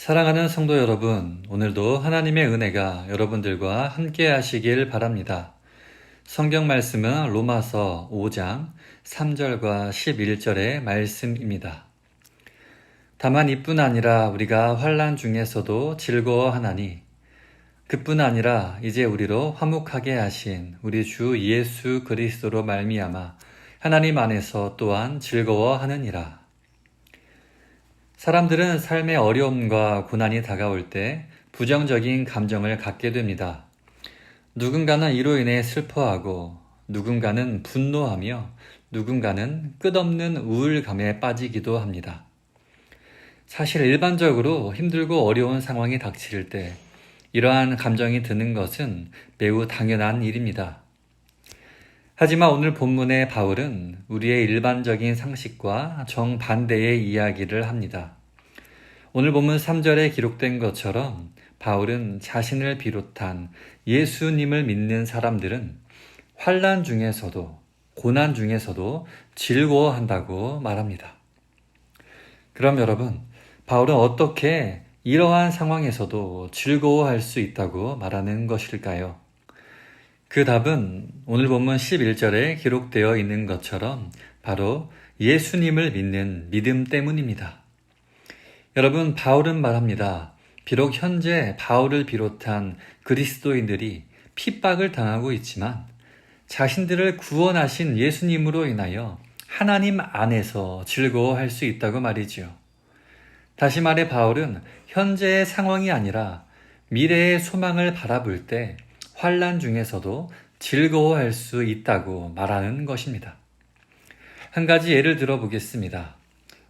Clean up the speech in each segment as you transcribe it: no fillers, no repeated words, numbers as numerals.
사랑하는 성도 여러분, 오늘도 하나님의 은혜가 여러분들과 함께 하시길 바랍니다. 성경 말씀은 로마서 5장 3절과 11절의 말씀입니다. 다만 이뿐 아니라 우리가 환난 중에서도 즐거워하나니 그뿐 아니라 이제 우리로 화목하게 하신 우리 주 예수 그리스도로 말미암아 하나님 안에서 또한 즐거워하느니라. 사람들은 삶의 어려움과 고난이 다가올 때 부정적인 감정을 갖게 됩니다. 누군가는 이로 인해 슬퍼하고, 누군가는 분노하며, 누군가는 끝없는 우울감에 빠지기도 합니다. 사실 일반적으로 힘들고 어려운 상황이 닥칠 때 이러한 감정이 드는 것은 매우 당연한 일입니다. 하지만 오늘 본문의 바울은 우리의 일반적인 상식과 정반대의 이야기를 합니다. 오늘 본문 3절에 기록된 것처럼 바울은 자신을 비롯한 예수님을 믿는 사람들은 환난 중에서도 고난 중에서도 즐거워한다고 말합니다. 그럼 여러분, 바울은 어떻게 이러한 상황에서도 즐거워할 수 있다고 말하는 것일까요? 그 답은 오늘 본문 11절에 기록되어 있는 것처럼 바로 예수님을 믿는 믿음 때문입니다. 여러분, 바울은 말합니다. 비록 현재 바울을 비롯한 그리스도인들이 핍박을 당하고 있지만 자신들을 구원하신 예수님으로 인하여 하나님 안에서 즐거워할 수 있다고 말이지요. 다시 말해 바울은 현재의 상황이 아니라 미래의 소망을 바라볼 때 환난 중에서도 즐거워할 수 있다고 말하는 것입니다. 한 가지 예를 들어 보겠습니다.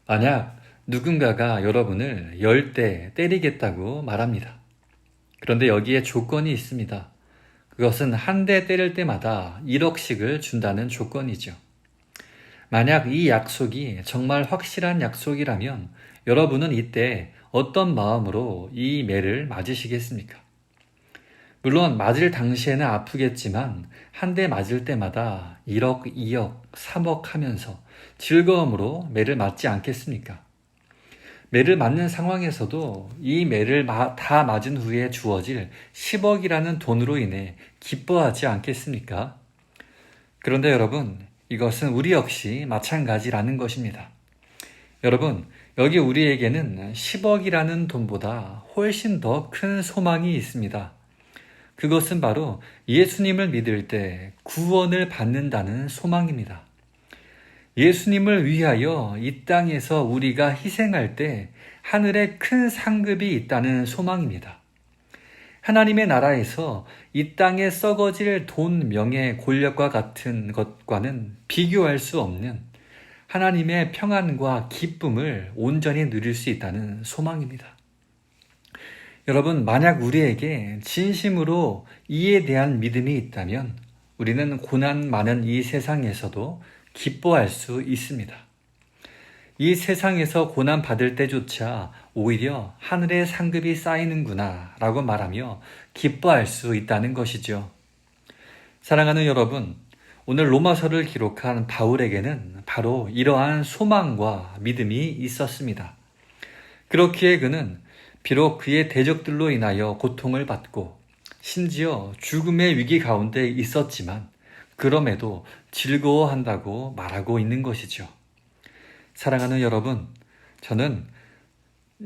만약 누군가가 여러분을 10대 때리겠다고 말합니다. 그런데 여기에 조건이 있습니다. 그것은 한 대 때릴 때마다 1억씩을 준다는 조건이죠. 만약 이 약속이 정말 확실한 약속이라면 여러분은 이때 어떤 마음으로 이 매를 맞으시겠습니까? 물론 맞을 당시에는 아프겠지만 한 대 맞을 때마다 1억, 2억, 3억 하면서 즐거움으로 매를 맞지 않겠습니까? 매를 맞는 상황에서도 이 매를 다 맞은 후에 주어질 10억이라는 돈으로 인해 기뻐하지 않겠습니까? 그런데 여러분, 이것은 우리 역시 마찬가지라는 것입니다. 여러분, 여기 우리에게는 10억이라는 돈보다 훨씬 더 큰 소망이 있습니다. 그것은 바로 예수님을 믿을 때 구원을 받는다는 소망입니다. 예수님을 위하여 이 땅에서 우리가 희생할 때 하늘에 큰 상급이 있다는 소망입니다. 하나님의 나라에서 이 땅에 썩어질 돈, 명예, 권력과 같은 것과는 비교할 수 없는 하나님의 평안과 기쁨을 온전히 누릴 수 있다는 소망입니다. 여러분, 만약 우리에게 진심으로 이에 대한 믿음이 있다면 우리는 고난 많은 이 세상에서도 기뻐할 수 있습니다. 이 세상에서 고난 받을 때조차 오히려 하늘의 상급이 쌓이는구나 라고 말하며 기뻐할 수 있다는 것이죠. 사랑하는 여러분, 오늘 로마서를 기록한 바울에게는 바로 이러한 소망과 믿음이 있었습니다. 그렇기에 그는 비록 그의 대적들로 인하여 고통을 받고 심지어 죽음의 위기 가운데 있었지만 그럼에도 즐거워한다고 말하고 있는 것이죠. 사랑하는 여러분, 저는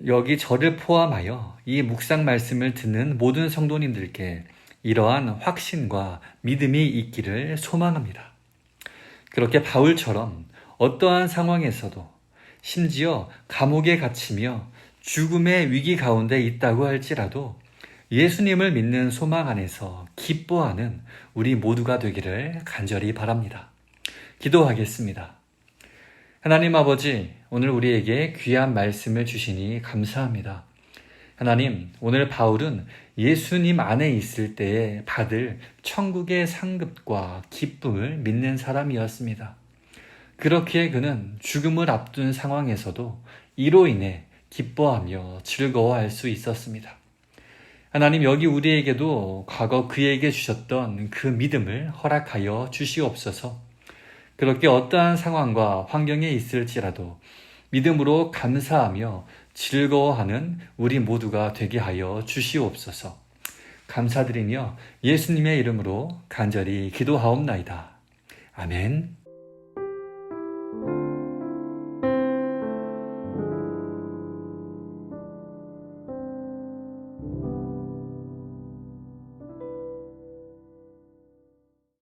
여기 저를 포함하여 이 묵상 말씀을 듣는 모든 성도님들께 이러한 확신과 믿음이 있기를 소망합니다. 그렇게 바울처럼 어떠한 상황에서도 심지어 감옥에 갇히며 죽음의 위기 가운데 있다고 할지라도 예수님을 믿는 소망 안에서 기뻐하는 우리 모두가 되기를 간절히 바랍니다. 기도하겠습니다. 하나님 아버지, 오늘 우리에게 귀한 말씀을 주시니 감사합니다. 하나님, 오늘 바울은 예수님 안에 있을 때에 받을 천국의 상급과 기쁨을 믿는 사람이었습니다. 그렇기에 그는 죽음을 앞둔 상황에서도 이로 인해 기뻐하며 즐거워할 수 있었습니다. 하나님, 여기 우리에게도 과거 그에게 주셨던 그 믿음을 허락하여 주시옵소서. 그렇게 어떠한 상황과 환경에 있을지라도 믿음으로 감사하며 즐거워하는 우리 모두가 되게 하여 주시옵소서. 감사드리며 예수님의 이름으로 간절히 기도하옵나이다. 아멘.